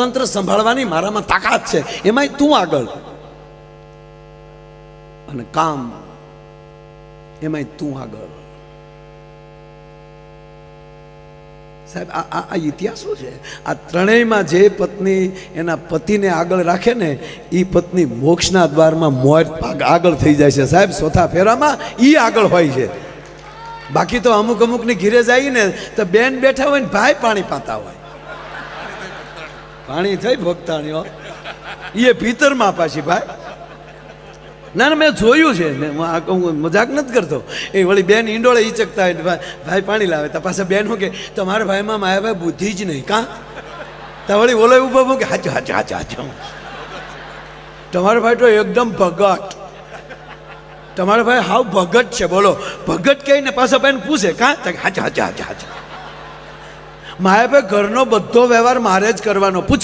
તંત્ર સંભાળવાની મારામાં તાકાત છે, એમાંય તું આગળ, અને કામ એમાંય તું આગળ. સાહેબ આ ઇતિહાસો છે. આ ત્રણેયમાં જે પત્ની એના પતિને આગળ રાખે ને એ પત્ની મોક્ષના દ્વારમાં મોર આગળ થઈ જાય છે સાહેબ. ચોથા ફેરામાં એ આગળ હોય છે. બાકી તો અમુક અમુકની ઘીરે જાય ને તો બેન બેઠા હોય ને ભાઈ પાણી પાતા હોય. પાણી થઈ ભક્તાણીઓ એ ભીતરમાં પાછી ભાઈ. ના ના મેં જોયું છે, હું મજાક નથી કરતો. એ વળી બેન ઈંડોળે ઈચકતા હોય ભાઈ પાણી લાવે તો પાછા બેન શું કે તમારા ભાઈમાં માયાભાઈ બુદ્ધિ જ નહીં કાં. તો વળી ઓલો ઉભો હું કે હાચું હાચું હાચું હાચું. તમારો ભાઈ તો એકદમ ભગત, તમારો ભાઈ હાવ ભગત છે. બોલો ભગત કહીને પાછા બેન પૂછે કાં, હાચું હાચું હાચું હાચું. માયાભાઈ ઘરનો બધો વ્યવહાર મારે જ કરવાનો. પૂછો